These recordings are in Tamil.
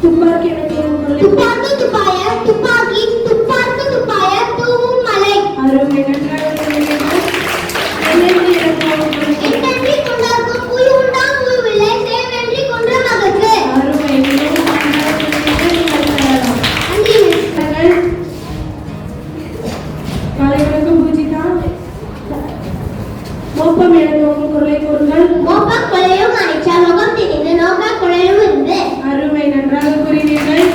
துப்பாக்கி என துவங்கும் துப்பாக்கி துப்பாய துப்பாக்கி துப்பாக்கி துப்பாய தூவும் மலை. அருமை, நன்றாக சொல்லுங்கள். என்னென்று என துவங்கும் என்னென்றி கொண்டார்க்கும் புய் உண்டாம் உய்வில்லை சேவென்றி கொன்ற மகற்கு. அருமை, மிகவும் நன்றாக சொல்லுங்கள். நன்றி. காலை வணக்கம் பூஜிதா. மோப்பம் என துவங்கும் குரலை கூறுங்கள். மோப்ப கொலையும் அனிச்சா முகம் திணிந்து நோக்க கொலையும் இருந்து. அருமை, நன்றாக கூறினீர்கள்.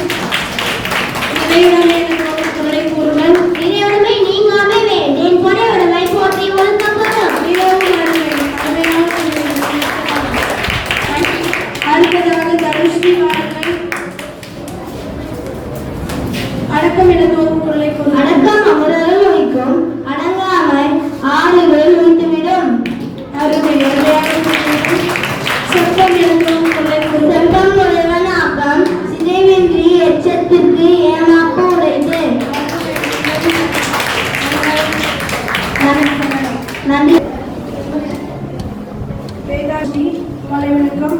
இறையுடைமை என துவங்கும் குரலை கூறுங்கள். இறையுடைமை நீங்காமை வேண்டேன் பொறையுடைமை போற்றி ஒழுக்கப்படும். மிகவும் அருமை, அருமையாக கூறினீர்கள். அடுத்ததாக தனுஸ்ரீ வாருங்கள். அடக்கம் என துவங்கும் குரலை கூறுங்கள். அடக்கம் அமரர்கள் வைக்கும் அடங்காமை ஆறுகள் வைத்துவிடும். அருமை, அருமையாக கூறினீர்கள். செப்பம் என துவங்கும் குரலை கூறுங்கள். செப்பம் உடையவன் ஆக்கம் சிதைவின்றி எச்சத்திற்கு ஏமாப்பு உடைத்து. நன்றி. வேதாஸ்ரீ காலை வணக்கம்.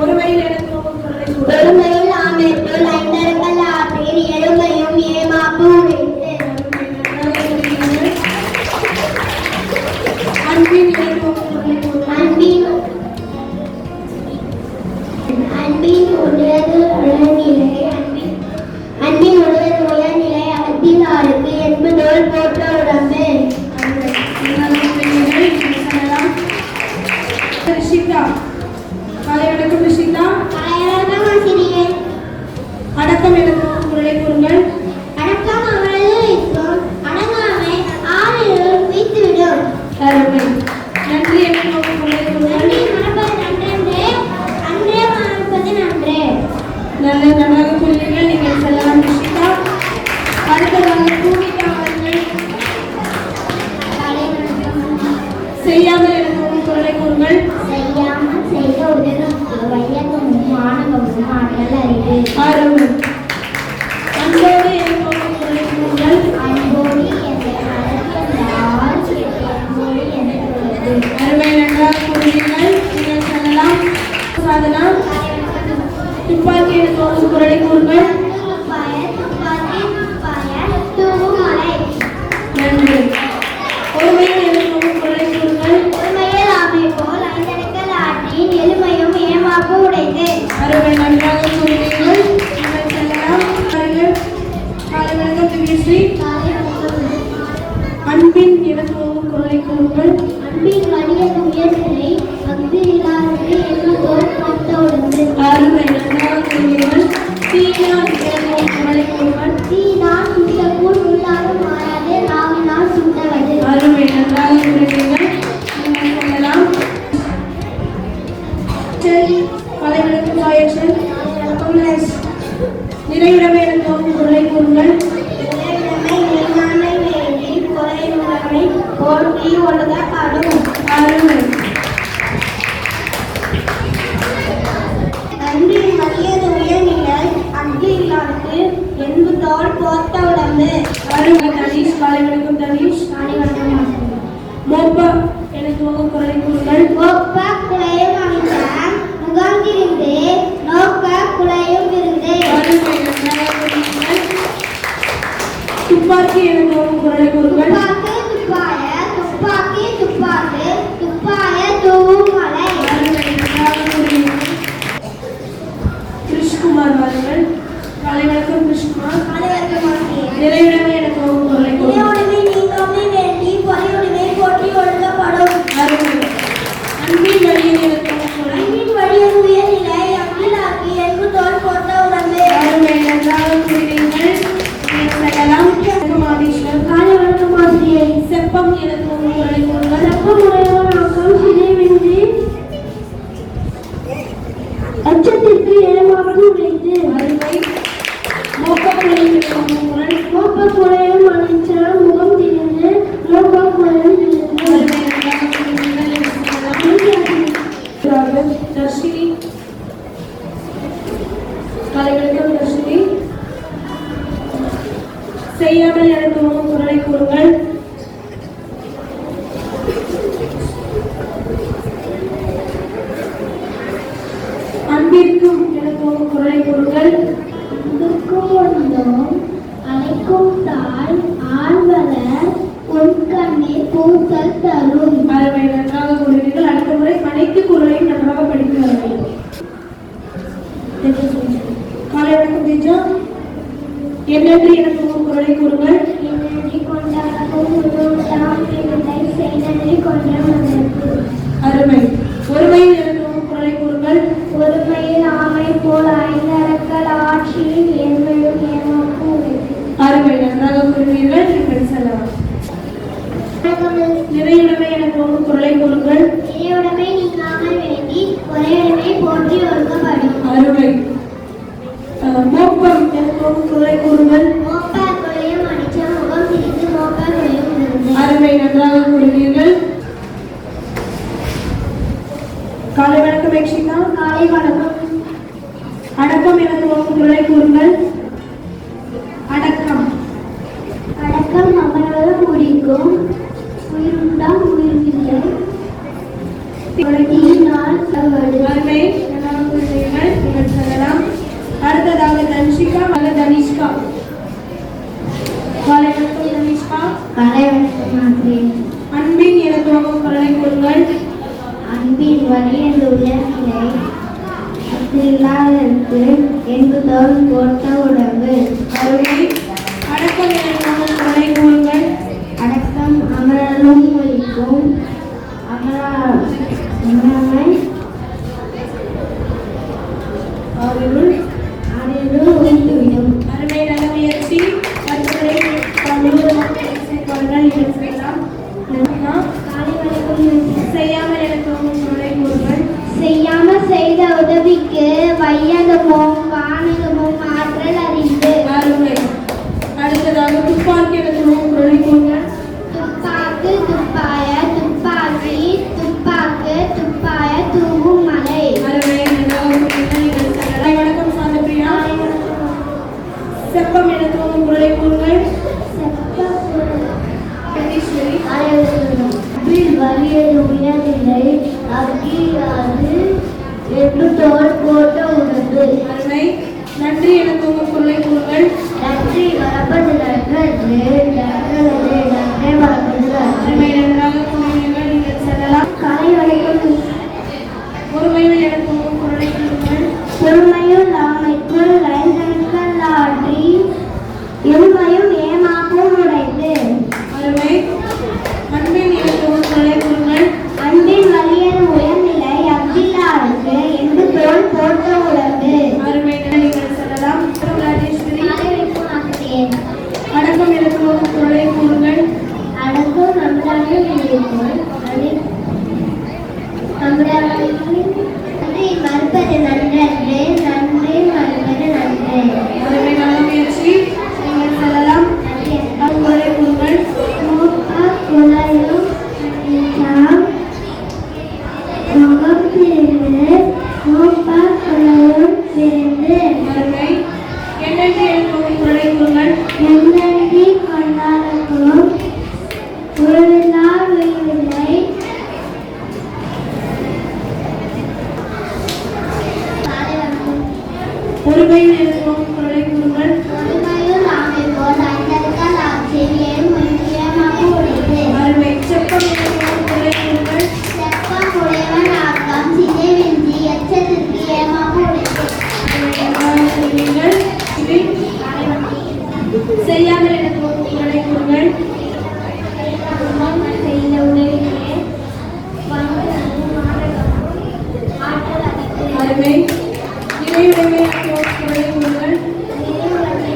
ஒருமையில் என துவங்கும் குரலை கூறுங்கள். ஒருமையில் ஆமைக்குள் ஐந்தரங்கள் ஆற்றில் எழுமையும் ஏமாப்பு உடைத்து. அன்பின் என துவங்கும் குரலை கூறுங்கள். அன்பின் உடையது உயர்நிலை அன்பின் உடையது உயர்நிலை அத்திலாருக்கு என்பதோல் போற்ற உடம்பு. ரிஷிதா காலை வணக்கம். ரிஷிதா அடக்கம் என துவங்கும் குரலை கூறுங்கள். அடக்கம் அவரது வைக்கும் அடங்காமை ஆறுகள் வைத்துவிடும். அருமை, நன்றி என துவங்கும் குரலை கூறுங்கள். நன்றி மறப்பது நன்றென்றே அன்றே மறப்பது நன்றே. நல்ல நன்றாக கூறுவீர்கள். நீங்கள் செல்லலாம் ரிஷிதா. அடுத்ததாக பூமிகா அவர்கள் செய்யாமல் என துவங்கும் குரலை கூறுங்கள். செய்யாமல் செய்த உதவும் வையகமும் மாணவமும் ஆற்றல் அறிவு. அருமை, அன்போடு என துவங்கும் குரலை கூறுங்கள். அன்போடு என்ற அழகியதால் அன்போடு என்று அருமை, நன்றாக கூறுவீர்கள். நீங்கள் செல்லலாம். சாதனா துப்பாக்கி என துவங்கும் குரலை கூறுங்கள். துப்பாய துப்பாக்கி துப்பாய தூவும் மலை. நன்றி. ஒருமையில் என துவங்கும் குரலை கூறுங்கள். உண்மையில் ஆமை போல் ஐந்தரங்கள் ஆற்றின் எளிமையும் ஏமாப்பு உடைத்து. அருமை, நன்றாக கூறுவீர்கள். நீங்கள் செல்லலாம். பாருங்கள். காலை வணக்கம் திவ்யஸ்ரீ. அன்பின் என துவங்கும் குரலை கூறுங்கள். அன்பின் வலியது உயர்நிலை அஃது இல்லாதது என்பதோர் போற்ற உடம்பு. அருமை, நன்றாக கூறுவீர்கள். தீனா என துவங்கும் குரலை கூறுங்கள். தீனால் சுட்டக்கூழ் உள்ளாலும் மாறாது நாவினால் சுட்டவது. அருமை, நன்றாக கூறுவீர்கள். நீங்கள் செல்லலாம். சரி, காலை வணக்கம் சாயேஷன். நிறையுடைமை என துவங்கும் குரலை கூறுங்கள். இறையுடைமை நீங்காமை வேண்டி பொறையுடைமை போற்றி ஒழுகப்படும். அருமை, அன்பின் வலியது உயர்நிலை அஃது இல்லாதது என்பதோர் போற்ற உடம்பு. அருமை. தனீஷ் காலை வணக்கம். தனீஷ் மோப்ப என துவங்கும் குரலை கூறுங்கள். ஒப்ப குலையும் அமைச்சன் முகம் திரிந்து நோக்க குலையும் விருந்து. அருமை, நன்றாக கூறுவீர்கள். துப்பாக்கி என துவங்கும் குரலை கூறுங்கள். துப்பாக்கி துப்பாய துப்பாக்கி துப்பாக்கு துப்பாய தூவும் மலை. அருமை, நன்றாக கூறுவீர்கள். கிருஷ்குமார் வாருங்கள். காலை வணக்கம் கிருஷ்குமார். நிறையுடைமை என துவங்கும் குரலை கூறுங்கள். இறையுடைமை நீங்காமை வேண்டி பொறையுடைமை போற்றி ஒழுகப்படும். அருமை, அன்பின் வழியில் என துவங்கும் குரலை. அன்பின் வலியது உயர்நிலை அஃதிலாருக்கு என்பதோர் போற்ற உடம்பு. அருமை, நன்றாக கூறுவீர்கள். நீங்கள் செல்லலாம். வணக்கம் ஆதீஸ்வர். காலை வணக்கம் ஆசிரியை. செப்பம் என துவங்கும் குரலை கூறுங்கள். செப்பம் உடையவன் ஆக்கம் சிதைவின்றி அச்சத்திற்கு ஏமாப்பு உடைத்து. அருமை, மோப்பக்குழலை என துவங்கும் குரல். மோப்ப குலையும் அனிச்சன் முகம் திரிந்து நோக்க குலையும் விருந்து. அருமை, நன்றாக கூறுவீர்கள். நீங்கள் செல்லலாம். தர்ஷினி காலை வணக்கம். தர்ஷினி செய்யாமல் என துவங்கும் குரலை கூறுங்கள். அன்பிற்கும் என குரலை கூறுங்கள். அழைக்கும் தாய் ஆழ்வலர் பொன்கண்ணே பூக்கள் தரும். அருமை, நன்றாக கூறுவீர்கள். அடுத்த முறை அனைத்து குரலையும் நன்றாக படிக்கிறார்கள். காலை வணக்கம் தேஜா. என்னென்று எனக்கு குரலை கூறுங்கள். என்னென்றி கொண்டாடவும் உருவத்தாம் பிள்ளை செய்தன்றி கொன்ற மதற்கு. அருமை. ஒருமையில் எனக்கு குரலை கூறுங்கள். ஒருமையில் ஆமை போல் ஐந்தரக்கள் ஆட்சியில் என்மையும் ஏமாக்கும் உடைத்து. அருமை, நன்றாக கூறுவீர்கள். நீங்கள் செல்லலாம். நிறையுடைமை எனக்கு குரலை கூறுங்கள். இறையுடைமை நீங்காமல் வேண்டி ஒரேயுடைமை போற்றி ஒழுக்கப்படும். அருமை. மோப்பம் எனக்கு குரலை கூறுங்கள். மோப்பார் கொலையும் அடிச்ச முகம் சிரித்து மோப்பார் கொலையும் உணர்ந்து. அருமை, நன்றாக கூறுவீர்கள். காலை வணக்கம் எக்ஷிகா. காலை வணக்கம். அடக்கம் எனக்கு குரலை கூறுங்கள். அடக்கம். அடக்கம் அமர்வது முடிக்கும் உயிருண்டாம் உயிர்வில்லை தீயினால் தவறு. அருமை, நன்றாக கூறுவீர்கள். நீங்கள் செல்லலாம். அடுத்ததாக தன்ஷிகா அல்லது தனிஷ்கா. காலை வணக்கம் தனிஷ்கா. காலை வணக்கம். அன்பின் எனக்கு குரலை கூறுங்கள். அன்பின் வலியது உயர்நிலை அத்தில்லாதற்கு என்பதோடு போட்ட உணவு. அருமை. அடக்கம் எனக்கு குரலை கூறுங்கள். அடக்கம் அமரலும் ஒழிக்கும் அமராமை அவருள் அறிவு ஒழித்துவிடும். அருமை, நல்ல முயற்சி. அடுத்ததை முழுவதுமாக செய்வார்கள். நீங்கள் செய்யலாம். காலை வணக்கம். செய்யாமல் எனக்கு குரலை கூறுங்கள். செய்யாமல் செய்த உதவிக்கு வையகமும் வானகமும் ஆற்றல் அறிந்து. அருமை. அடுத்ததாக துப்பாக்கி எனக்கு குரலை கூறுங்கள். துப்பாக்கு துப்பாய துப்பாக்கி துப்பாக்கு துப்பாய தூவும் மலை. அருமை, நன்றாக கூறுவீர்கள். நீங்கள் செல்லலாம். வணக்கம் சாந்தப்பிரியா. செப்பம் எனக்கு குரலை கூறுங்கள். ஈஸ்வரி. வலியது உயர்நிலை அக்கியாது என்று தோல் போட்ட உணர்வு. அருமை. நன்றி எனக்கு குரலை கூறுங்கள். நன்றி வளர்ப்பது நன்று நன்றி வளர்ப்பது நன்று. அருமை, நன்றாக கூறுவீர்கள். நீங்கள் செல்லலாம். கலை வணக்கம். ஒருமையில் எனக்கு குரலை கூறுங்கள். பொறுமையும் ஆமைக்குள் ஐந்தனக்கள் ஆற்றி இருமையும் ஏமாக்கும் உடைத்து. அருமை. அன்பின் எனக்கு குரலை கூறுங்கள். அன்பின் வலியது உயர்நிலை அத்தில்லாருக்கு என்று தோல் போட்ட உணர்வு. அருமை, நீங்கள் செல்லலாம். ராஜேஸ்வரி. அடக்கம் எனக்கு குரலை கூறுங்கள். அடக்கம் நன்றாக இருக்கும் நன்றி மறுப்பது நன்றன்று நன்றி மறுப்பது நன்று. அருமை, நல்ல முயற்சி. நீங்கள் செல்லலாம். குரலை கூறுங்கள். குலையும் முகம் பிரிந்து மூப்பா குலையும் பிரிந்து. அருமை. என்னென்று எனக்கு குரலை கூறுங்கள். என்னென்றி கொண்டாடக்கும் உறவில்லா உயிரில்லை. ஒருமையில் எனக்கு குரலை கூறுங்கள். ஒருமையுள் ஆமை போல் ஐந்தர்கள் ஆற்றில் ஏமாக்கு உடைத்து. அருமை. செப்பம் எனக்கு குரலை கூறுங்கள். செப்பம் உடையவன் ஆக்கம் சிதை வென்றி எச்சத்திற்கு ஏமாக்கு உடைத்து. நீங்கள் செய்யாமல் எனக்கு குரலை கூறுங்கள். செய்த உதவியே ஆற்றல் அளித்து. அருமை. நிறைவுடைமை எனக்கு குரலை கூறுங்கள். நிறைவுடைமை.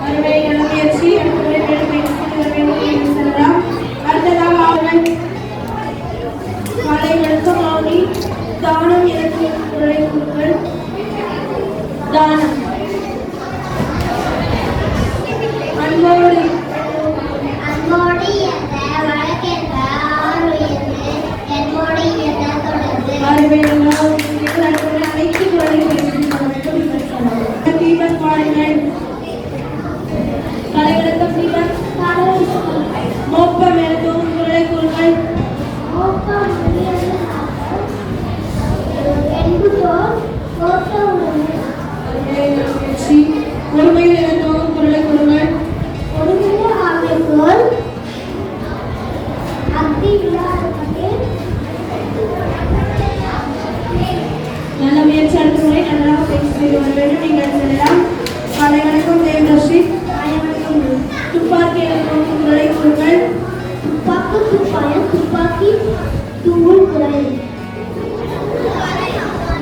அருமை, நல்ல முயற்சி. அடுத்த முறை வேண்டும் செல்லலாம். அடுத்ததாக ஆவணம். காலை வணக்கம் ஆவணி. தானம் எனக்கு குரலை கூறுங்கள். தானம். அன்போடு அன்போடு இயந்த வழக்கென்ற ஆறு உயர்ந்து என்போடு இயந்த தொடர்ந்து. அருமை, அனைத்து குரலை தீபம் பாருங்கள். முயற்சி. துப்பாக்கி என துவங்கும் குரலை கூறுங்கள். துப்பாக்கு துப்பாய துப்பாக்கி தூள் குரல்.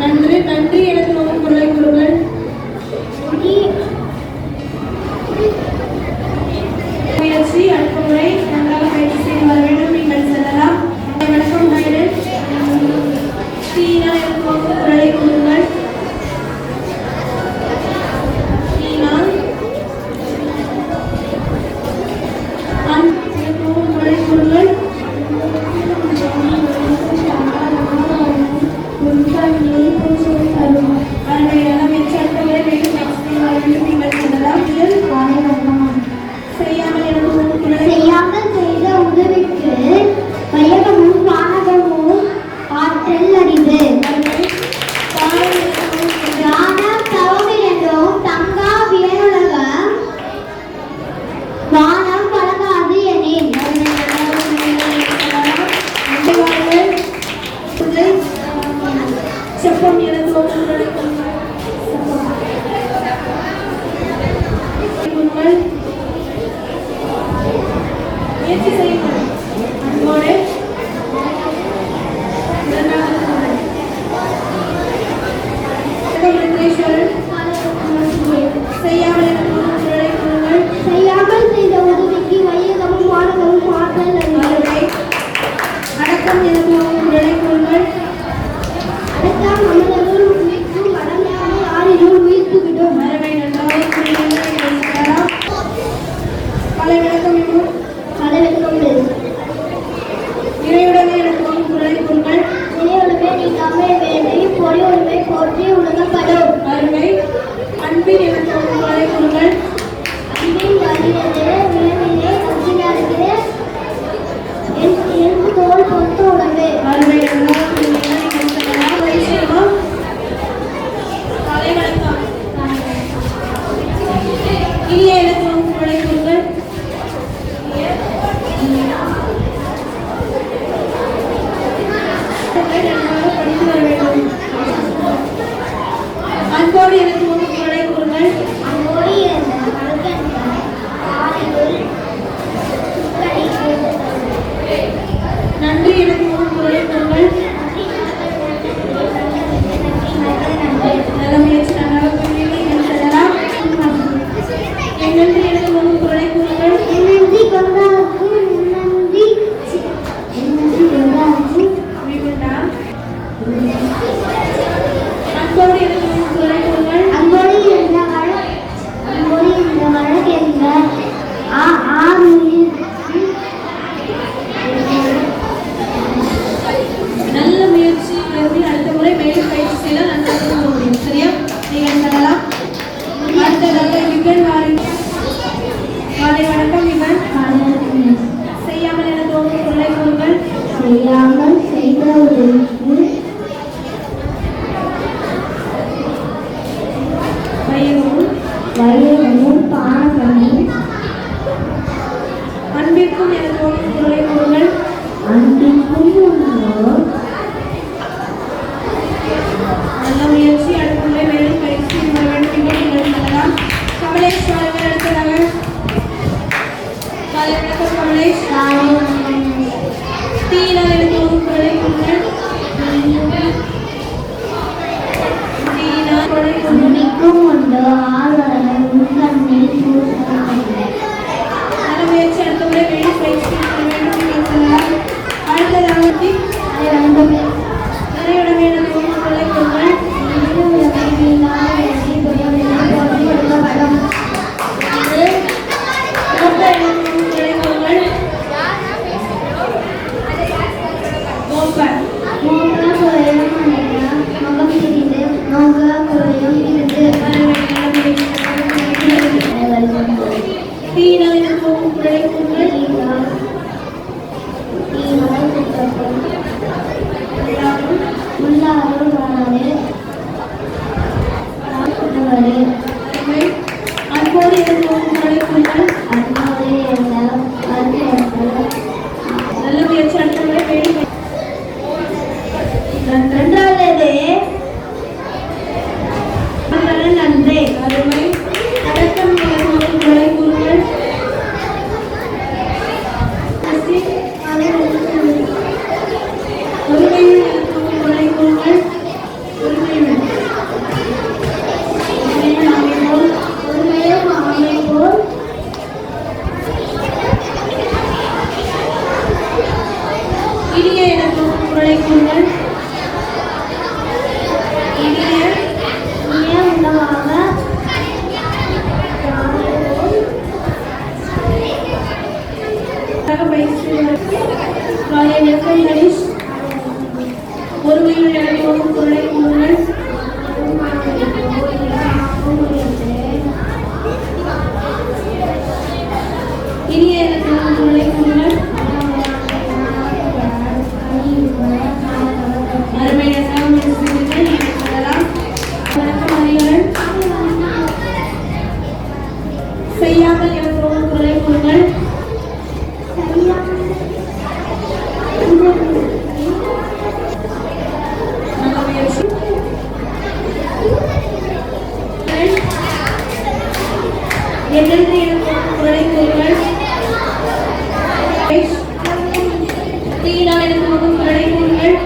நன்றி. நன்றி என துவங்கும் குரலை கூறுங்கள். முயற்சி. அடுத்த முறை நன்றாக பயிற்சி செய்து வர வேண்டும். நீங்கள் செல்லலாம். வணக்கம் ஹைடன். சீனா என துவங்கும் குரலை கூறுங்கள். சீனா. குரலை கூறுங்கள். அருமை. நல்ல முயற்சி. அடுத்த முறை மீண்டும் பயிற்சி செய்து வர வேண்டும். நீங்கள் செல்லலாம். செய்யாமல் என துவங்கும் குரலை செய்யாமல் செய்த உதவிக்கு வையகமும் வானகமும் ஆற்றல் அறிவு. ஞானம் தவமில் என்றும் தங்கா வியனுலகம் வானம் பழகாது எனேன். செப்பம் என துவங்கும் குரலை கூறுங்கள். முயற்சி செய்யுங்கள். அன்போடு இரண்டாவது குரல். வெங்கடேஸ்வரன். செய்யாமல் என துவங்கும் குரலை கூறுங்கள். செய்யாமல் செய்த உதவிக்கு வையகமும் வானகமும் ஆற்றல் அறிவு. அருமை. அடக்கம் என துவங்கும் குரலை கூறுங்கள். அடுத்தால் மனிதர்கள் உயிர்க்கும் மடமையான யாரினும் உயிர்த்து விடும். அருமை. நன்றாக கூறினீர்கள். நீங்கள் செல்லலாம். கலை விளக்கம் இன்னும் கடவுளுக்கு இறையுடனே என துவங்கும் குரலை கூறுங்கள். இறையுலகே நீ நம்மை வேண்டி பொறி உரிமை போற்றி உலகப்படும். அருமை. அன்பின் என துவங்கும் குரலை கூறுங்கள். அன்பின் வலியது விலங்கிலே அச்சினாருக்கு எலும்பு தோல் பொறுத்த உடம்பு. அருமை. நன்றாக கூறினீர்கள். நீங்கள் செல்லலாம். பரிசுமா. கலை விளக்கம் இனிய என துவங்கும் குரலை கூறுங்கள். நன்றாக படித்து வர வேண்டும். அன்போடு என துவங்கும் குரலை கூறுங்கள். அங்கோடி இருந்த மறுக்கண்ட ஆலையில் நன்றி என துவங்கும் குரலை கூறுங்கள். நல்ல முயற்சி. நன்றாக கூறினீர்கள். நீங்கள் செல்லலாம். என் நன்றி என துவங்கும் குரலை கூறுங்கள். நன்றி கங்காவுக்கு நன்றி கங்காவுக்கு விகுண்டா. அன்போடு என துவங்கும் குரலை கூறுங்கள். அங்கோடி இருந்த வழக்கென்ற நல்ல முயற்சி. அடுத்த முறை மேலும் பயிற்சி செய்தால் நன்றாக தூங்க முடியும். சரியா? நீங்கள் செல்லலாம். அடுத்ததாக விகன் வாருங்கள். காலை வணக்கம் விகன். செய்யாமல் என துவங்கும் குரலை கூறுங்கள். செய்யாமல் செய்த உதவிக்கு வையகமும் வையகமும் பானகமும் இயற்கை கணேஷ் ஒருமையில் என துவங்கும் குரலை கூறுங்கள். இனிய என துவங்கும் குரலை கூறுங்கள். அருமையாக பேசுகிறீர்கள். நீங்கள் சொல்லலாம். வணக்கம் அறிவுடன் செய்யாமல் என துவங்கும் குரலை கூறுங்கள். என்னென்று எனக்கு குரலை கூறுங்கள். தீனா எனக்கு முகம் குரலை கூறுங்கள்.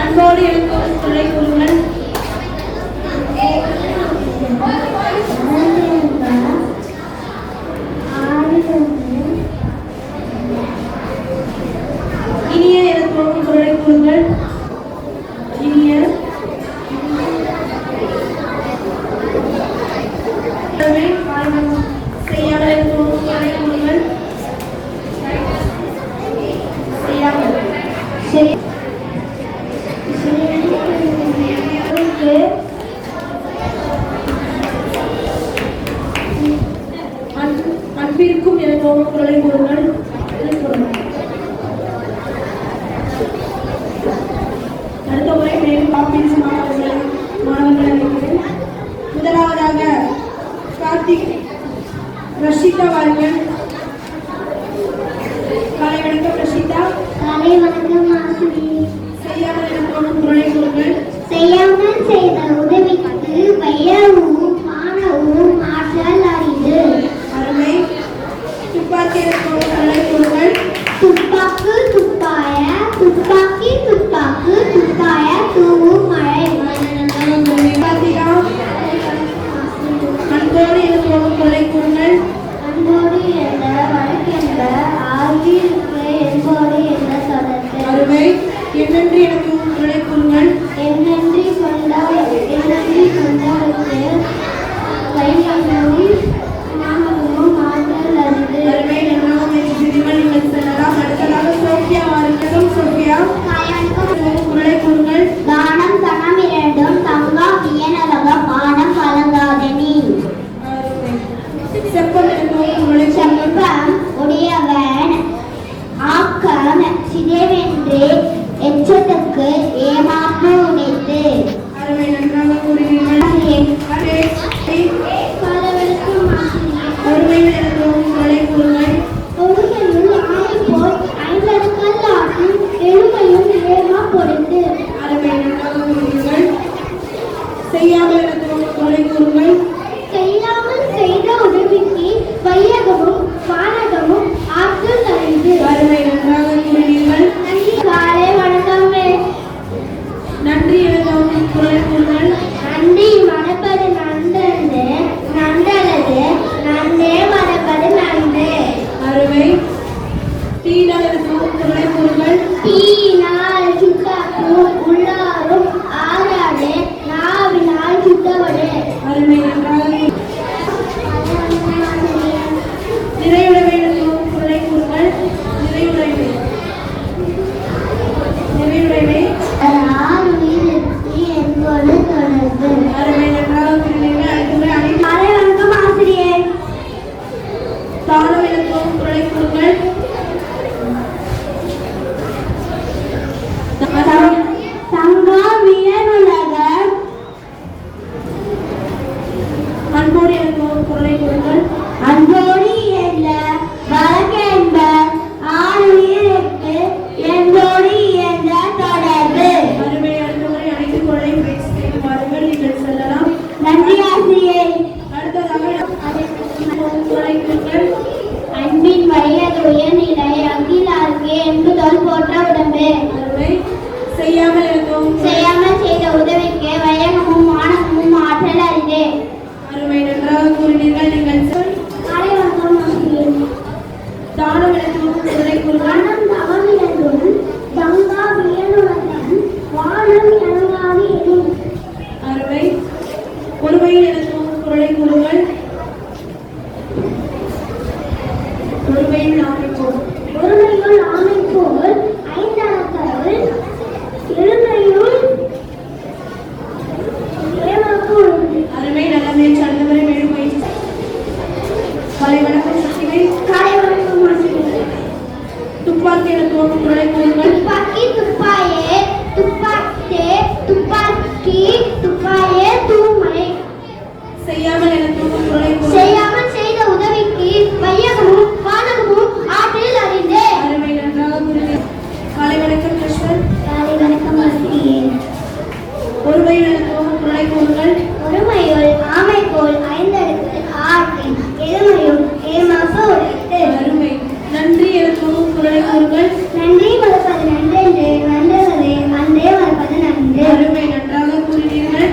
அன்போடு எனக்கு குரலை கூறுங்கள். இனிய எனக்கு குரலை கூறுங்கள். இனிய செய்யாமல் எனக்கு குரலை கூறுங்கள். செய்யாமல் அன்பிற்கும் எனக்கு குரலை கூறுங்கள். அடுத்த முறை மேலும் காப்பீடு மாணவர்களை அழைக்கிறேன். முதலாவதாக கார்த்திக் ரஷிதா வாருங்கள். காலை வணக்கம் ரஷிதா. காலை வணக்கம் ஆசிரி. செய்யாமல் எனக்கு குரலை கூறுங்கள். செய்யாமல் செய்த உதவிக்கு வையவும் மாணவும் ஆற்றல் அரிது. அருமை. துப்பாக்கி எனக்கு குரலை கூறுங்கள். துப்பாக்கு துப்பாய துப்பாக்கி துப்பாக்கு துப்பாய தூவும் மழை. கார்த்திகா அன்போடு எனக்கு குரலை கூறுங்கள். அன்போடு ஒருமையில் என துவங்கும் குரலை கூறுங்கள். ஒருமையில் ஆமை போல். ஒருமையுள் ஆமை போல் ஐந்தணக்கருள் எழுமையுள் ஏமாப்பு உண்டு. அருமை நல்ல முயற்சி. அடுத்த முறை மேலும் பயிற்சி. காலை வணக்கம் சக்திவை. காலை வணக்கம் ஆசிரியரே. துப்பாக்கி என துவங்கும் குரலை கூறுங்கள். துப்பாக்கி துப்பாயே துப்பாக்கே துப்பாக்கி துப்பாயே தூமலை. செய்யாமல் என துவங்கும் குரலை கூறுங்கள். செய்யாமல் செய்த உதவிக்கு வையகமும் வானகமும் ஆற்றில் அறிந்தே. அருமை நன்றாக கூறினீர். காலை வணக்கம் கிருஷ்ணன். காலை வணக்கம் ஆசிரியே. ஒருமையில் என துவங்கும் குரலை கூறுங்கள். ஒருமையுள் ஆமை போல் ஐந்தடுக்கு ஆற்றி எழுமையும் ஏமாப்பு உடைத்து. அருமை. நன்றி என துவங்கும் குரலை கூறுங்கள். நன்றி மறப்பது நன்றென்று நன்றுவதே அன்றே மறப்பது நன்று. அருமை நன்றாக கூறினீர்கள்.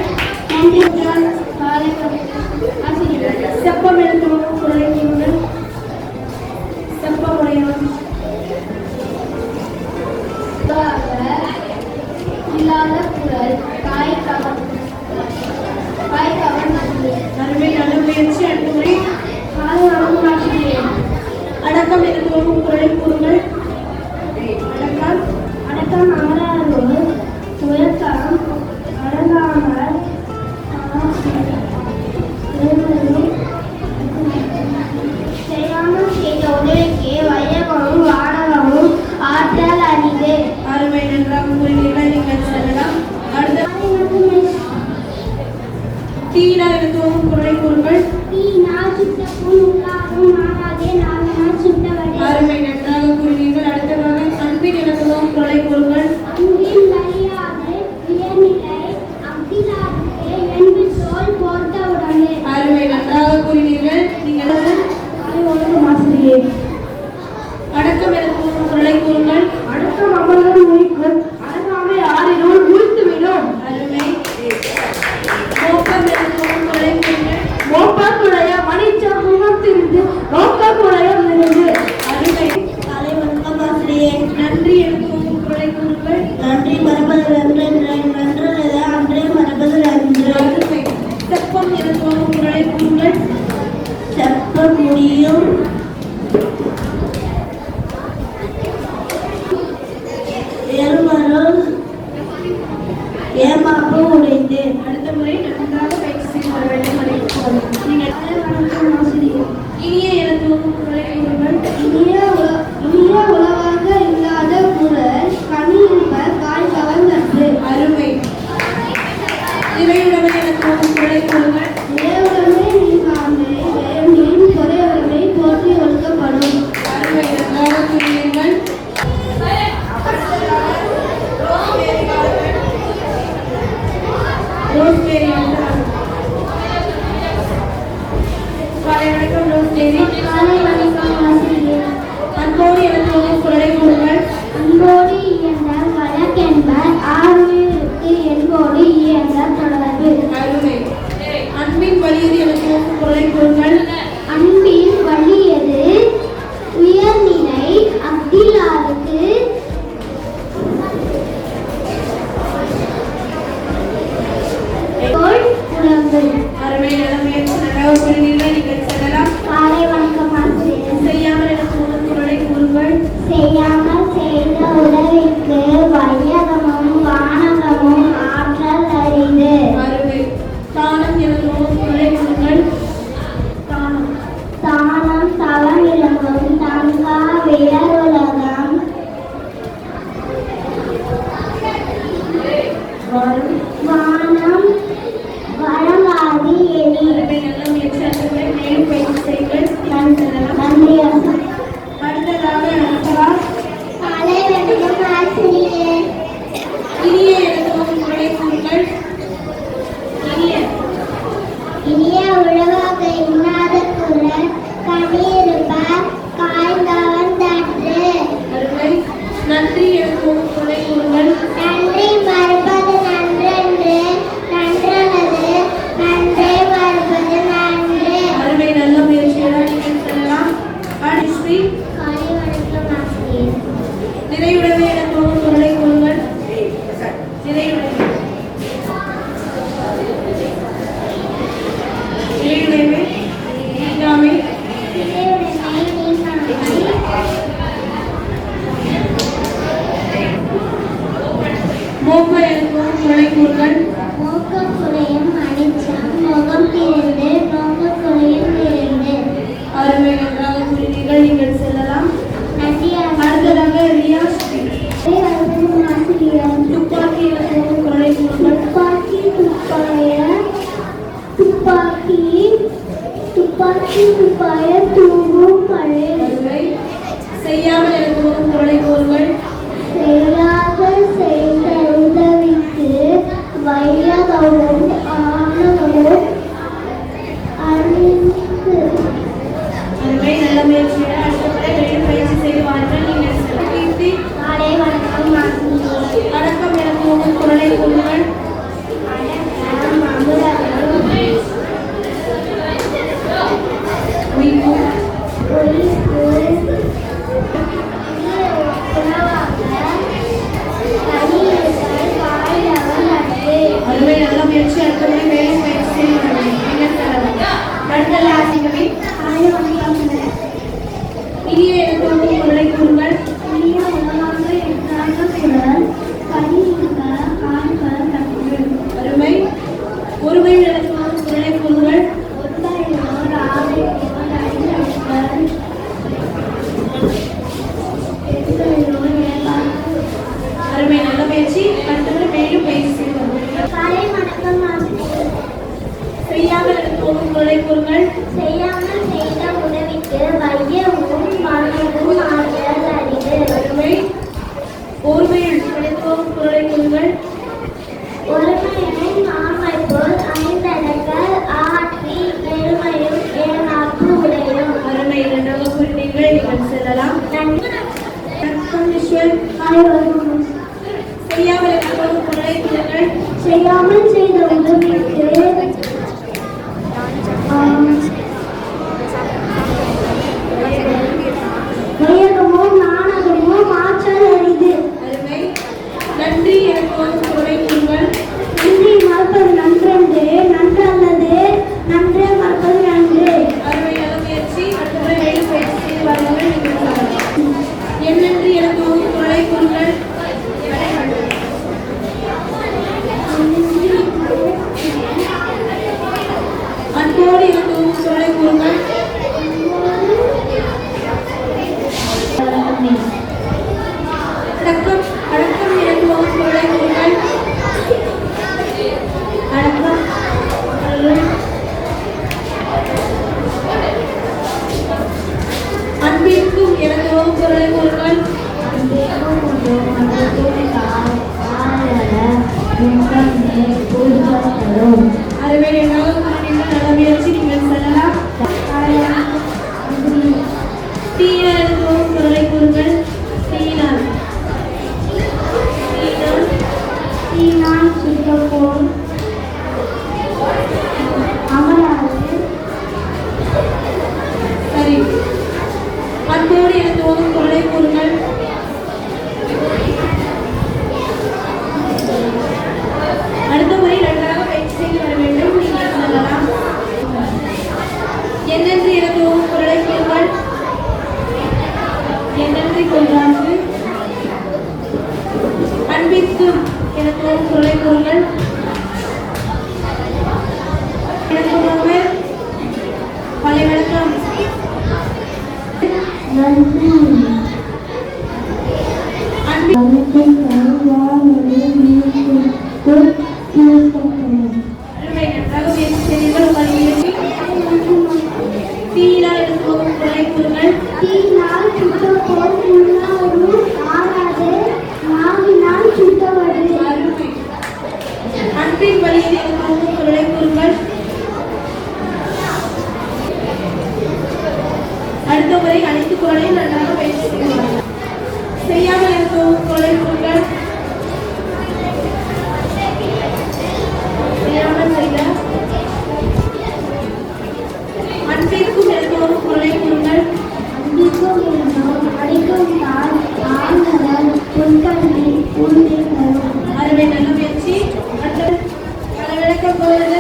நன்றி. காலை ஆசிரியர். செப்பம் என துவங்கும் குரலை கூறுங்கள். செப்பமுடையவன். இல்லாத குரல் காய் கவன் அருமை நல்ல முயற்சி. அடுத்த முறை காலை வணக்கம் ஆசிரியே. அடக்கம் என துவங்கும் குரலை கூறுங்கள். அடக்கம். அடக்கம் அமராதோர் துயக்கம் அடங்காமல் செய்யாமல் செய்த உதவிக்கு வையகமும் வானகமும் ஆற்றல் அறிந்து. அருமை நன்றாக கூறினீர்கள். நீங்கள் செல்லலாம். அடுத்த தீயினால் என துவங்கும் குரலை கூறுங்கள். அருமை நன்றாக கூறினீர்கள். அடுத்ததாக அன்பின் என துவங்கும் குரலை கூறுங்கள். அருமை நன்றாக கூறினீர்கள். நீங்கள் ஆசிரியே. அடக்கம் என துவங்கும் குரலை கூறுங்கள். அடக்கம் அமர்தல் உயிர்க்கும் அடங்காமை ஆறினுள் உயிர்த்துவிடும். அருமை. மோப்பம் என துவங்கும் குரலை கூறுங்கள். மோப்பக்குடைய மணிச்சம் முகத்திருந்து நோக்கக்குடைய நினைவு. அருமை. காலை வணக்கம் ஆசிரியே. நன்றி என துவங்கும் குரலை கூறுங்கள். நன்றி மறப்பது நன்று நன்றல்லது அன்றே மறப்பது நன்று. அருமை. செப்பம் என துவங்கும் குரலை கூறுங்கள். செப்ப முடியும் ஏறுமரம் ஏமாப்பு உடைத்து. அடுத்த முறை நன்றாக பயிற்சி செய்து வர வேண்டும். நீங்கள் வணக்கம் ஆசிரியே. இனிய என துவங்கும் குரலை கூறுங்கள். இனிய உலவாக இல்லாத குரல் கனி இருப்ப காய் கவர்ந்தற்று. அருமை. இறையுடமை என துவங்கும் குரலை கூறுங்கள். இறையுடமை நீ காண்பே நீன் குறையுடமை போற்றி ஒழுக்கப்படும். அருமை நன்றாக கூறினீர்கள். ரோஸ்மேரி என்றார். காலை வணக்கம் ரோஸ்மேரி. காலை வணக்கம் ஆசிரியே. அன்போடு என துவங்கும் குரலை கூறுங்கள். அன்போடு இயன்ற வழக்கென்பர் ஆறுயிருக்கு என்போடு இயன்ற தொடர்பு. அருமை. அன்பின் வலியது என துவங்கும் குரலை கூறுங்கள். அன்பின் வலியது உயர்நிலை அக்திலாருக்கு உடம்பு. அருமை நல்ல முயற்சி. நன்றாக கூறினீர்கள். நீங்கள் செல்லலாம். காலை வணக்கம் ஆசிரியர். செய்யாமல் என துவங்கும் குரலை கூறுங்கள். செய்யாமல் செய்த உதவிக்கு வையகமும் வானகமும் ஆற்றல் அறிந்து. அருமை. தானம் என துவங்கும் குரலை கூறுங்கள். தானம் தானம் தவம் இறங்கும் தங்கா வியருலகம் வானம் வழங்காதி எலி. அருமை நல்ல முயற்சி. அடுத்த முறை மேலும் பயிற்சி செய்யுங்கள். நன்றி அம்மா. அடுத்ததாக அனுப்பவா. காலை வணக்கம் ஆசிரியர். இனிய என துவங்கும் குரலை கூறுங்கள். இனிய. இனிய உலகாக இன்னாத குரல் கனி இருப்ப காய்ந்தவன் தன்று. அருமை. நன்றி என துவங்கும் குரலை கூறுங்கள். நன்றி மறப்பது நன்றென்று நன்றல்லது நன்றே மறப்பது நன்று. அருமை நல்ல முயற்சியுடன் நீங்கள் செல்லலாம். அடுத்து காலை வணக்கம் ஆசிரியர். நிறையுடவே என துவங்கும் குரலை கூறுங்கள். நிறையுடவே. துப்பாய துப்பாக்கி துப்பாக்கி துப்பாய தூங்கும் மழை. அருமை. செய்யாமல் எனக்கு வரும் பொருளை கூறுங்கள். செய்யாத செய்த உதவிக்கு வையகவும் ஆணவமும் அறிந்து. அருமை. நல்ல முயற்சி. அடுத்த முறை வெளியில் பயிற்சி செய்து வாருங்கள். நீங்கள் கீர்த்தி. காலை வணக்கம் மாசினி. வணக்கம் எனக்கு வரும் பொருளை கூறுங்கள். அடக்கம் அமுதகம் உயிர்ப்பு. ஒழிப்பு அருமை. நல்ல முயற்சி. அடுத்த முறை வெளியில் பயிற்சி செய்து வாருங்கள். நீங்கள் செல்லலாம். அடுத்த ஆசிரியரை இனிய எனக்கு வரும் பொருளை கூறுங்கள். அருமை. ஒருமையில் எனக்கு வரும் பொருளை கூறுங்கள். அருமை. நல்ல முயற்சி. அடுத்த முறை மேலும் பயிற்சி செய்து வாருங்கள். காலை வணக்கம் மாசினி. செய்யாமல் எனக்கு வரும் பொருளை கூறுங்கள். செய்யாமல் செய்த உதவிக்கு வையவும் மரணமும் ஆகியது அறிவு. அருமை. ஒருமையில் எனக்கு வரும் பொருளை கூறுங்கள். ஒருமையை மாமை போல் ஐந்தடங்கள் ஆற்றி எருமையும் ஏனாக்கு உடையும். அருமை. இரண்டாவது குறிப்பீர்கள். நீங்கள் செல்லலாம். வணக்கம் ஈஸ்வர். செய்யாமல் எனக்கு வரும் பொருளை கூறுங்கள். செய்யாமல் செய்த உதவிக்கு வையகமோ நாணகமோ மாற்றல் அரிது. அருமை. நன்றி எனக்கு வரும் பொருளை கூறுங்கள். நன்றி மறப்பது நன்றன்று நன்றல்லது நன்றே மறப்பது நன்று. அருமை. நல்ல முயற்சி. அடுத்த முறை மேலும் பயிற்சி செய்து வாருங்கள். நீங்கள் செல்லலாம். என் நன்றி எனக்கு வரும் பொருளை கூறுங்கள். அன்போடு எனக்கு வரும் பொருளை கூறுங்கள். அடக்கம். அடக்கம் எனக்கு வரும் பொருளை கூறுங்கள். அடக்கம். அன்பிற்கும் எனக்கு வரும் பொருளை கூறுங்கள். அறுவை. இரண்டாவது குறிப்பீர்கள். நல்ல முயற்சி. நீங்கள் செல்லலாம். தீயினால் எனக்கு வரும் பொருளை கூறுங்கள். தீயினால். தீயினால். தீனான் சுத்தப்போல் அமராது. சரி. அன்போடு எனக்கு வரும் பொருளை கூறுங்கள். அடுத்த முறை நன்றாக பயிற்சி செய்து வர வேண்டும். நீங்கள் சொல்லலாம். என்னென்று எனக்கு வரும் பொருளை கூறுங்கள். என்னென்று கொள்றாங்க. அன்பிற்கு எனக்கு வரும் பொருளை கூறுங்கள். எனக்கு ஒருவர் பழைய வணக்கம். நன்றி அருமை. நன்றாக முயற்சி செய்தீர்கள். உங்கள் முயற்சி. தீயினால் எனக்கு வரும் பொருளை கூறுங்கள். தீனால் சுத்தப்போல் உண்ணாறு ஆறாது நாவினால் சுத்தவது. அருமை. அன்பின் வழியில் எனக்கு வரும் பொருளை கூறுங்கள். அடுத்த முறை அனைத்து குரலையும் நன்றாக பயிற்சி செய்வார்கள். செய்யாமல் எனக்கு வரும் பொருளை கூறுங்கள். செய்யாமல் செய்த. அன்பிற்கும் எனக்கு வரும் பொருளை கூறுங்கள். அன்பிற்கும் இருந்தோம் அடிக்கும் தாள் ஆழ்ந்தவர் பொன்கல்வி உறுதி தரும். அருமை. நல்ல முயற்சி. அடுத்த பல விளக்கம் போவது.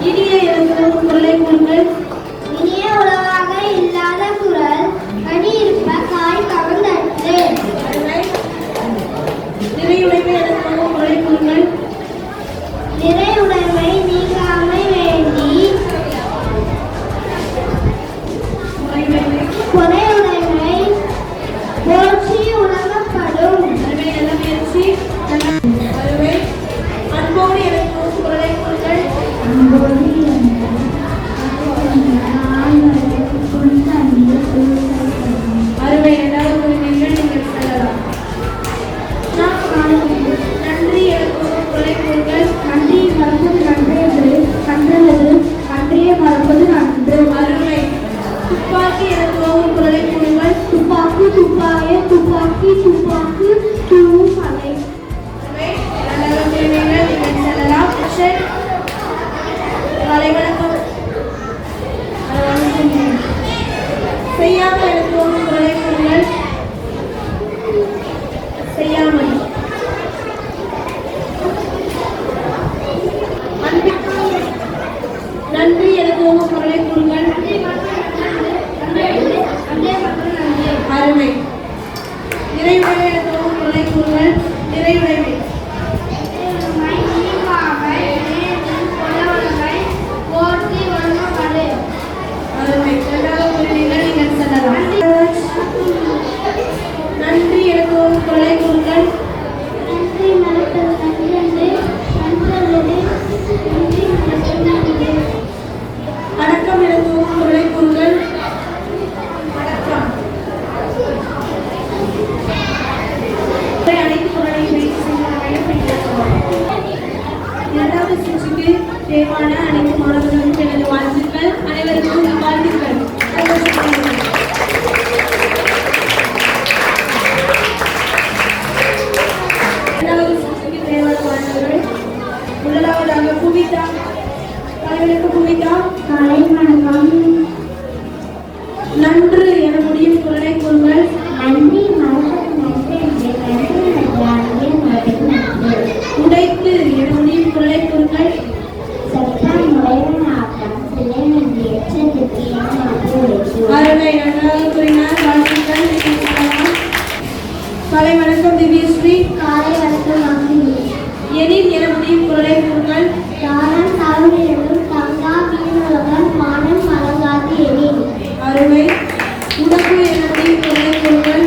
இனிய எனக்கு வரும் பொருளை கூறுங்கள். இனிய உலகாக இல்லாத குரல் கனி இருப்ப காய் கவர்ந்தற்று. அருமை. நிறையுடைமை எனக்கு வரும் பொருளை கூறுங்கள். நிறையுடைமை நீங்காமை வேண்டி முறையுடைமை. பொறையுடைமை போற்றி உணரப்படும். அருமை. நல்ல முயற்சி. அருமை. அறுவை இரண்டாவது குறிப்பீர்கள் நீங்கள் சொல்லலாம். நன்றி எனக்கும் குறை கூறுங்கள். நன்றியை மறப்பது நன்றன்று, நன்றல்லது நன்றியை மறப்பது நன்று. அருமை. துப்பாக்கி எனக்கும் குரலை கூறுங்கள். துப்பாக்கு துப்பாய துப்பாக்கி துப்பாக்கு தூவும் அலை. இரண்டாவது குறிப்பீர்கள் நீங்கள் சொல்லலாம். கிருஷ்ணன் காலை வணக்கம். செய்யாமல் எனக்கும் குரலை கூறுங்கள். செய்யாமல். நன்றி எனக்கு குரலை கூறுங்கள். அருமை. நிறைவுடைய எனக்கு குரலை கூறுங்கள். நிறைவுடைமை. அருமை. இரண்டாவது குறிப்பீர்கள் நீங்கள் சொல்லலாம். நன்றி எனக்கு குரலை கூறுங்கள். நன்றி மறப்பது நன்றன்று, நன்றல்லது நன்றி மறப்பது நன்று. அடக்கம் எனக்கு குரலை கூறுங்கள். அடக்கம். அனைத்து குரலை இரண்டாவது சுற்றுக்கு தேர்வான அனைத்து மாணவர்களுக்கும் எனது வாழ்த்துக்கள். அனைவருக்கும் வாழ்த்துக்கள். இரண்டாவது சுற்றுக்கு தேர்வான மாணவர்கள் முதலாவதாக புவிதா. தலைவருக்கு புவிதா. காலை வணக்கம். நன்று என முடியும் குரலை கூறுங்கள். நன்றி மறப்பது நன்றன்று, நன்றல்லது மறப்பது நன்று. உடைத்து என முடியும் குரலை கூறுங்கள். சட்டம் முறைவனாக்கம் சிலை நன்றி எச்சத்துக்கு ஏமாற்று உழைப்பு. அருமை. நன்றாக கூறினார். வாழ்த்துக்கள். நீங்கள் சொல்லலாம். காலை வணக்கம் திவ்யஸ்ரீ. காலை வணக்கம் ஆசிரியர். எனின் என முடியும் குரலை கூறுங்கள். தானம் தவறிலும் தங்கா வீணுலகம் மானம் மலங்காது எனின். அருமை. உடம்பு என முடியும் குரலை கூறுங்கள்.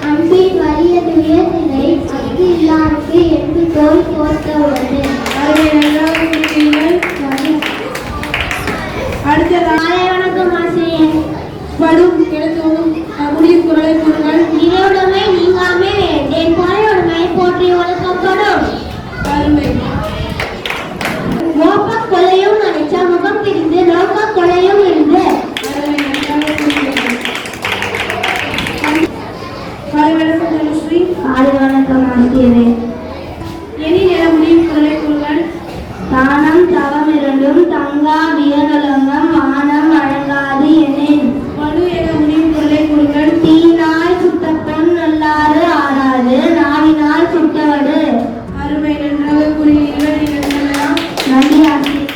அன்பின் வலியதுய நிலை அன்பு இல்லாருக்கு என்று தோல் போர்த்த உள்ளது. அருமை. நன்றாக கூறினீர்கள். அடுத்ததாக காலை வணக்கம் ஆசிரியர். படும் என முடியும் குரலை கூறுங்கள். நிறைவுடைமை நீங்காமே வேண்டேன் பொறையுடைமை போற்றி ஒழுக்கப்படும். அருமை. மோப்பக் கொலையும் நினைச்ச முகம் பிரிந்து நோக்க கொலையும் இருந்து. அருமை. நன்றாக கூறினீர்கள். காலை வணக்கம் தனுஸ்ரீ. காலை வணக்கம் ஆசிரியரே. எனின் என முடியும் குரலை கூறுங்கள். தானம் தவம் இரண்டும் தங்கா வியநலங்கம் மானம் வழங்காது எனின். படு என முடியும் குரலை கூறுங்கள். தீயினால் சுட்டப்பெண் நல்லாறு ஆறாது நாவினால் சுட்டவடு. அருமை. நன்றாக கூறினீர்கள். நீங்கள் சொல்லலாம். நன்றி ஆசிரியர்.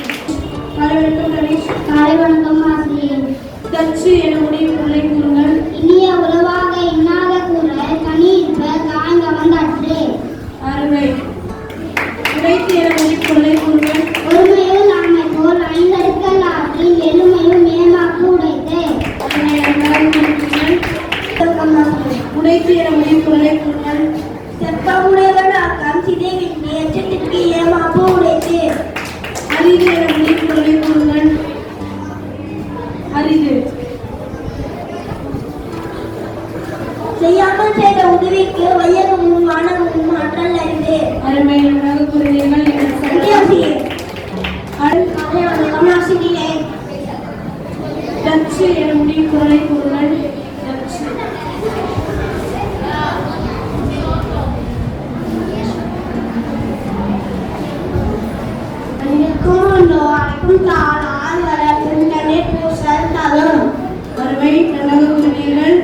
காலை வணக்கம் ரமேஷ். காலை வணக்கம் ஆசிரியர். தச்சு என முடியும் குரலை கூறுங்கள். இனிய உறவாக இன்னாத கூற கனி இருப்ப காய்ந்தவன் தற்று. அருமை. உடைத்து என முடியும் குரலை கூறுங்கள். ஒருமையில் நம்மை போல் ஐந்தடுக்கல் ஆற்றில் எளிமையும் மேமாக்கு உடைத்து. அருமை. நன்றாக கூறினீர்கள். உடைத்து என முடியும் குரலை கூறுங்கள். செப்பமுடையவனாக்கம் சிதைவின்றி எச்சத்திற்கு ஏமாப்பு உடைத்து. அரிது என முடியும் குரலை கூறுங்கள். அரிது. செய்யாமல் செய்த உதவிக்கு வையகமும் மானமும் ஆற்றல் அறிந்து. அருமை. நன்றாக கூறினீர்கள். நீங்கள் சொல்லலாம். ஆசிரியர். காலை வணக்கம் ஆசிரியர். தச்சு என முடியும் குரலை கூறுங்கள். தச்சு. அனைக்கும் தாளால் வளர்க்கும் தண்ணீர் பூசல் தரும். அருமை. நன்றாக கூறினீர்கள்.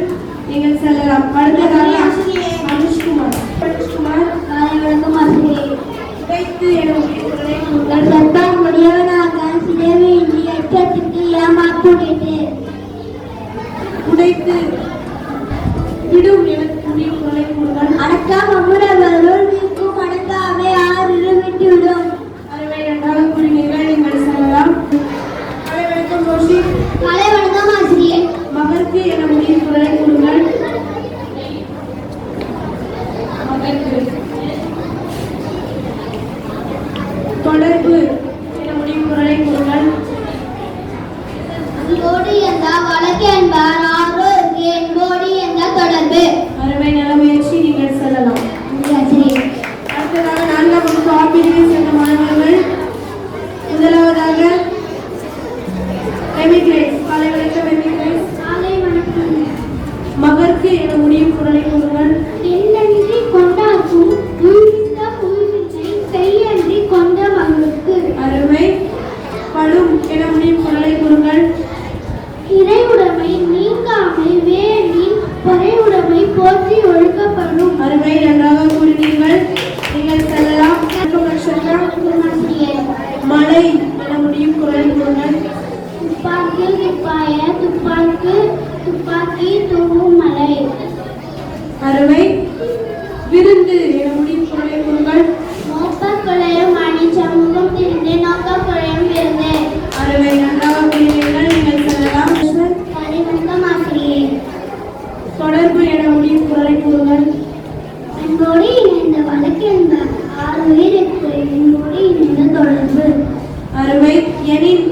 நீங்கள் செல்லலாம். அடுத்ததாக ஆசிரியர். அனுஷ்குமார். அனுஷ்குமார். காலை வணக்கம் ஆசிரியர். உடைத்து என முடியும் குரலை கூறுங்கள். சட்டம் முடியவனாக சிதைவின்றி எச்சத்திற்கு ஏமாப்பு உடைத்து. உடைத்து. விடும் என முடியும் குரலை கூறுங்கள். அடக்கம் அமுதவருள் நீக்கும் அடக்காமை ஆறு விட்டுவிடும். அருமை. நன்றாக கூறினீர்கள். நீங்கள் செல்லலாம். காலை வணக்கம் ரோஷி. காலை வணக்கம் ஆசிரியர். மகற்கு என முடியும் குரலை கூறுங்கள். மகற்கு. தொடர்பு என முடியும் குரலை கூறுங்கள்.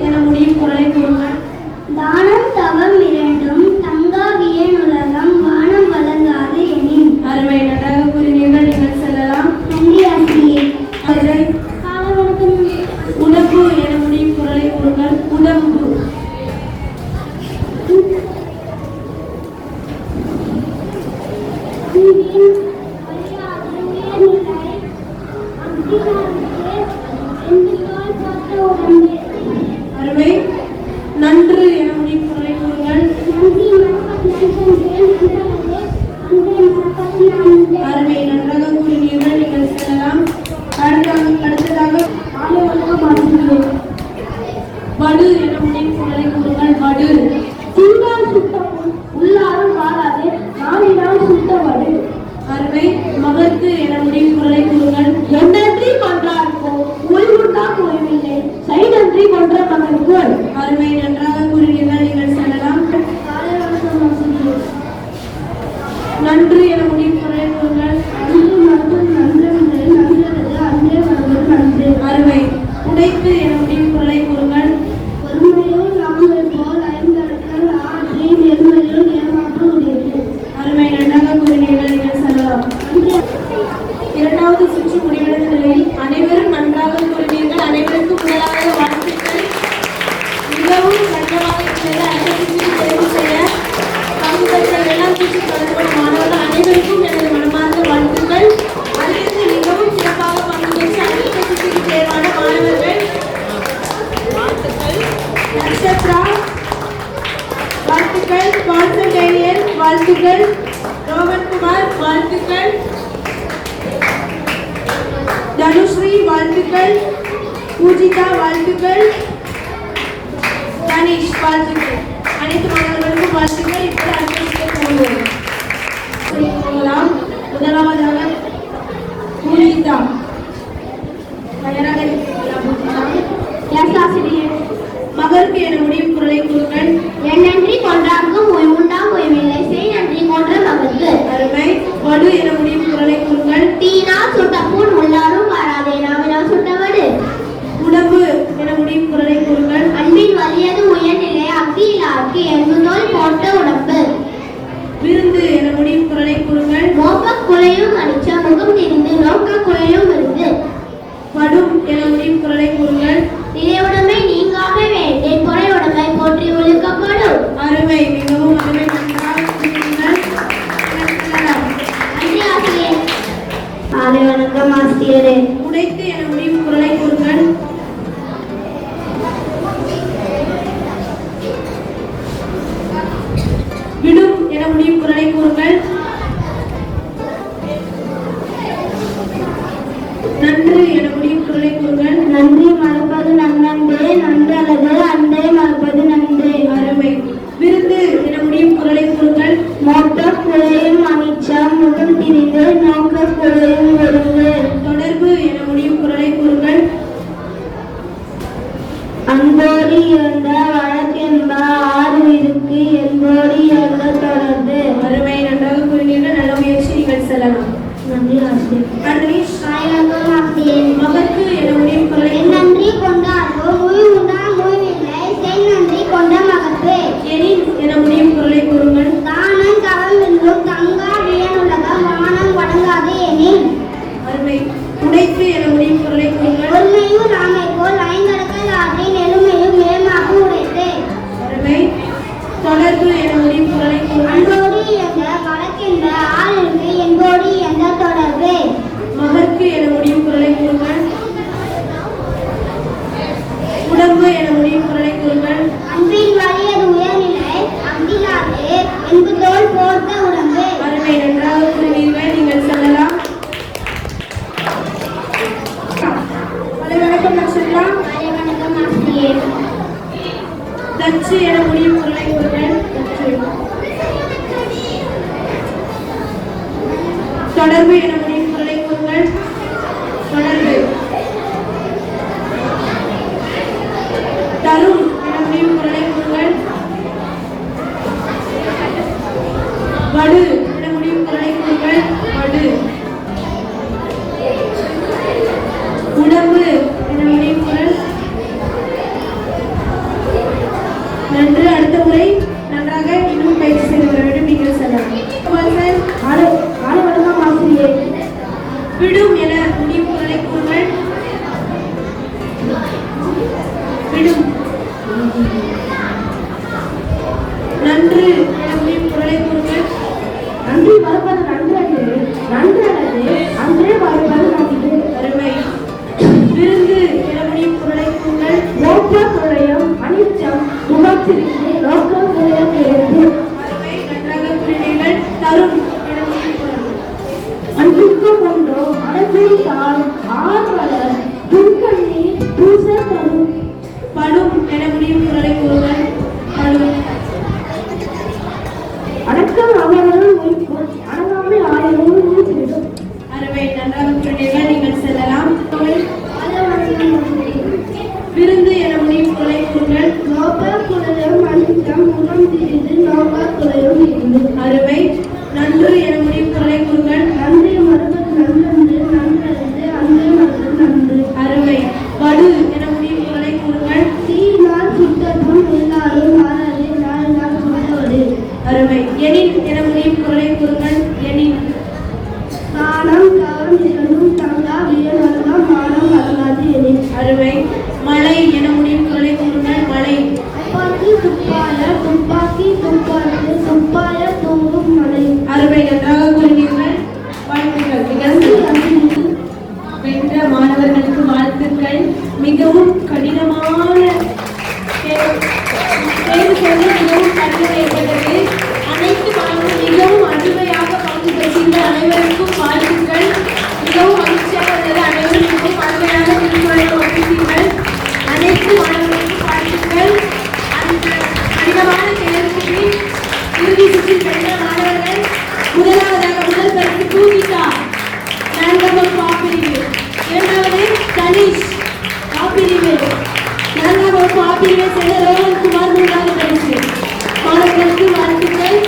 என முடியும் குரலை கூறுங்கள். தானம் தவம் இரண்டும் தங்கா வியனுலகம் வானம் வழங்காது எனின். அருமை, நன்றாக கூறினீர்கள். நீங்கள் செல்லலாம். நன்றி ஆசிரியை. காலை வணக்கம். உடம்பு என முடியும் குரலை கூறுங்கள். உடம்பு. அருமை. நன்று என முடியும் குரலை கூறுங்கள். அருமை, நன்றாக கூறினீர்கள். நீங்கள் செல்லலாம். அடுத்ததாக வடு என முடியும் குரலை கூறுங்கள். வடு. சிங்கால் சுத்தமும் உள்ளாரும் வாழாது நாளினால் சுத்தவடு. அருமை. மகத்து என முடியும் குரலை கூறுங்கள். என்னன்றி கொன்றார்க்கோ ஓய்வுண்டா ஓய்வில்லை சைடன்றி கொன்ற மகனுக்கு. அருமை, நன்றாக கூறினீர்கள். நீங்கள் செல்லலாம். நன்று என முடியும் குரலை கூறுங்கள். அன்று மட்டும் நன்றென்று நன்றது அன்றே வருவது நன்று. அருமை. உடைத்து என முடியும் குரலை கூறுங்கள். பொறுமையோடு நாங்கள் போல் ஐந்தடக்கல் ஆற்றி நெருமையோடு ஏமாற்ற உடையது. அருமை, நன்றாக கூறினீர்கள். நீங்கள் செல்லலாம். இரண்டாவது சுற்று முடிவடைந்த நிலையில் அனைவரும் நன்றாக கூறினீர்கள். அனைவருக்கும் முதலாவது வாழ்த்துக்கள். மிகவும் கடினமாக இருந்தது. அடுத்த சுற்றில் தேர்வு செய்ய பங்கு பெற்ற இரண்டாம் சுற்று தொடர்புடைய மாணவர்கள் அனைவருக்கும் எனது மனமார்ந்த வாழ்த்துக்கள். அதிலிருந்து மிகவும் சிறப்பாக பங்கு பெற்ற அடுத்த சுற்றுக்கு தேர்வான மாணவர்கள் நட்சத்ரா வாழ்த்துக்கள், கான்ஸ்டன்டைனியன் வாழ்த்துக்கள், ரோமன்குமார் வாழ்த்துக்கள், தனுஸ்ரீ வாழ்த்துக்கள், பூஜிதா வாழ்த்துக்கள், தனிஷ் வாழ்த்துக்கள். அனைத்து மாணவர்களுக்கும் வாழ்த்துக்கள். இப்போது அடுத்த போகலாம். முதலாவதாக பூஜிதா. தயாராக இருக்கிறீர்களா? மகருக்கு என முடியும் குரலை கூறுங்கள். என்னன்றி கொன்றார்க்கும் ஓய்வுண்டாம் ஓய்வில்லை செய் நன்றி கொன்ற மகற்கு. அருமை. வடு என முடியும் குரலை கூறுங்கள். தீனால் சுட்ட பூன் உள்ளாரும் வாராதே நாவினால் சுட்டவடு. உடம்பு என முடியும் குரலை கூறுங்கள். அன்பின் வலியது உயர்நிலை அக்கியிலார்க்கு என்பதோல் போட்ட உடம்பு. விருந்து என முடியும் குரலை கூறுங்கள். மோப்ப குலையும் அடிச்ச முகம் திரிந்து நோக்க குலையும் இருந்து. படும் என முடியும் குரலை கூறுங்கள். நிலையுடைமை நீங்காம வேண்டே பொறை உடைமை போற்றி ஒழுக்கப்படும். அருமை, மிகவும் அருமை. நன்றாக கூறினீர்கள். நன்றி ஆசிரியர். காலை வணக்கம் ஆசிரியரே. உடைத்து என முடியும் குரலை கூறுங்கள். விடும் என முடியும் குரலை கூறுங்கள். நன்று என முடியும் குரலை கூறுங்கள். நன்றி மறப்பது நன்னன்றே நன்றல்லது அன்றே மறப்பது நன்றே. அருமை. விருந்து என முடியும் குரலை கூறுங்கள். மொட்ட குழையும் அனிச்சம் முகம் திரிந்து நோக்க குழையும் விருந்து. தொடர்பு என முடியும் குரலை கூறுங்கள். அன்போடு இருந்த வழக்கென்ப ஆறு இருக்கு என்போடு இருந்த தொடர்பு. அருமை, நன்றாக கூறினீர்கள். நல்ல முயற்சி. நீங்கள் செல்லலாம். நன்றி ஆசிரியர். தனிஷ். மகற்கு என முடியும் குரலை நன்றி கொண்டாரோ மொழி உண்டாம் மொழிவில்லை செய் நன்றி கொண்ட மகற்கு. எனின் என முடியும் குரலை கூறுங்கள். தானம் தவம் என்றும் தங்கா வியனுலகம் வானம் வழங்காது எனின். அருமை. உடைத்து என முடியும் குரலை கூறுங்கள். ஒருமையும் ராமை போல் ஐந்தடக்கல் ஆற்றி நெருமையும் மேமாக உடைத்து. அருமை. தொடர்பு என முடியும் குரலை கூறுங்கள். அன்போடு என்ற வழக்கென்ற ஆளுக்கு என்போடு என்ற தொடர்பு. மகற்கு என முடியும் குரலை கூறுங்கள். உடம்பு என முடியும் குரலை கூறுங்கள். அன்பின் வலியது உயர்நிலை அங்கிலாது என்பதோல் போர்த்த உடம்பு. அருமை, நன்றாக கூறினீர்கள். நீங்கள் செல்லலாம். வணக்கம் நட்சத்திரா. வணக்கம் ஆசிரியர். தச்சு என முடியும் குரலை கூறுங்கள். தொடர்பு என முடியும் குரலை கூறுங்கள். தொடர்பு. தரும் என முடியும் குரலை கூறுங்கள். வடு என முடியும் குரலை கூறுங்கள். வடு. உடம்பு என முடியும் குரல். விடும். நன்று என முடியும் குரலை கூறுங்கள். நன்றி மறப்பது நன்றன்று, நன்றல்லது அன்றே மறப்பது நன்று. அருமை. விருந்து என முடியும் குரலை கூறுங்கள். நோக்க குறையும் அனிச்சம் முகத்திற்கு நோக்க குறையும் இருந்து. அருமை, நன்றாக கூறினீர்கள். தரும் என முடியும் குரல். அன்றுக்கும் ஒன்றோ மனதில் தான் ஆர்வலர் துன்கண்ணீர் பூச தரும். படும் என முடியும் குரலை கூறுங்கள். படும். அடக்கம் அவர்கள் உயிர்க்கும் அடங்காமை ஆயிரம் உயிர்த்திடும். அருமை, நன்றாக கூறினீர்கள். நீங்கள் செல்லலாம். விருந்து என முடியும் குரலை கூறுங்கள். நோக்க குறையும் அனிச்சம் முகம் திரிந்து நோக்க குறையும் இருந்து. அருமை. நன்று என முடியும் குரலை கூறுங்கள். நன்றி மறுபது நன்றன்று, நன்றறிந்து அன்றே மறுபது நன்று. அருமை. வடு என முடியும் குரலை கூறுங்கள். தீயினால் சுட்டதும் எல்லாரும் மாறாது நாளினால் சுட்டவடு. அருமை. எனின் என முடியும் குரலை கூறுங்கள். எனின். நாணம் கவனம் இரண்டும் தங்கா வியனர்தம் மானம் வரலாது எனின். அருமை. மலை என முடியும் குரலை கூறுங்கள். மலை. துப்பாக்கி துப்பாய துப்பாக்கி துப்பாக்கு துப்பாய தூங்கும் மலை. அருமை, நன்றாக கூறினீர்கள். வாழ்த்துக்கள். நிகழ்ச்சி வென்ற மாணவர்களுக்கு வாழ்த்துக்கள். மிகவும் கடினமான தேர்வு செய்து மிகவும் கடினம் ஏற்பட்டது. அனைத்து மாணவர்கள் மிகவும் அருமையாக பங்கு பெற்றீங்க. அனைவருக்கும் வாழ்த்துக்கள். மிகவும் மகிழ்ச்சியாக இருந்தது. அனைவரும் மிகவும் அருமையாக திருக்குறளை ஒப்பித்தீர்கள். அனைத்து மாணவர்களுக்கும் வாழ்த்துக்கள். அந்த கடினமான தேர்வுக்கு இறுதி சுற்றில் வென்ற மாணவர்கள் முதலாவதாக முதல் பரிசு பூமிகா, நான்காவது பாப்பிரிவு, இரண்டாவது தனிஷ் பாப்பிரிவு, நான்காவது பாப்பிரிவை சேர்ந்த ரோஹன் குமார் மூன்றாவது பரிசு. மாணவர்களுக்கு வாழ்த்துக்கள்.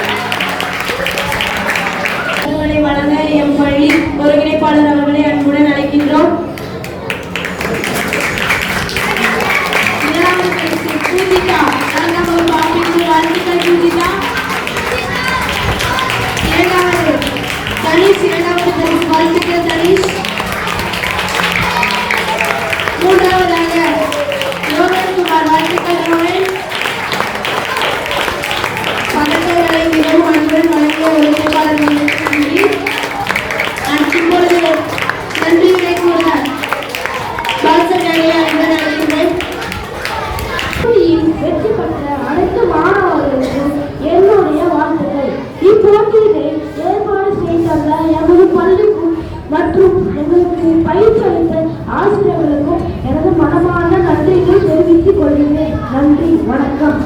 உங்களை வழங்க எம் பள்ளி ஒருங்கிணைப்பாளர் அவர்களை அன்புடன் அழைக்கின்றோம். இரண்டாவது பரிசு பூஜிகா, நான்காவது பாப்பிரிவு. வாழ்த்துக்கள் பூஜிகா. இரண்டாவது தனிஷ், இரண்டாவது பரிசு. வாழ்த்துக்கள் தனிஷ். மூன்றாவதாக ரோஹன் குமார். வாழ்த்துக்கள் ரோஹன். பதக்கங்களை மிகவும் அன்புடன் வழங்கிய ஒருங்கிணைப்பாளர்களுக்கு நன்றி. இப்பொழுது நன்றியுரை கூற பால்சர்களை அன்புடன் அழைக்கின்றேன். வெற்றி பெற்ற அனைத்து மாணவர்களுக்கும் என்னுடைய வாழ்த்துக்கள். இப்போட்டியினை ஏற்பாடு செய்துள்ள எமது பள்ளிக்கும் மற்றும் எங்களுக்கு பயிற்சி அளித்த ஆசிரியர்களுக்கும் எனது மனமார்ந்த நன்றிகளை தெரிவித்துக் கொள்கிறேன். நன்றி, வணக்கம்.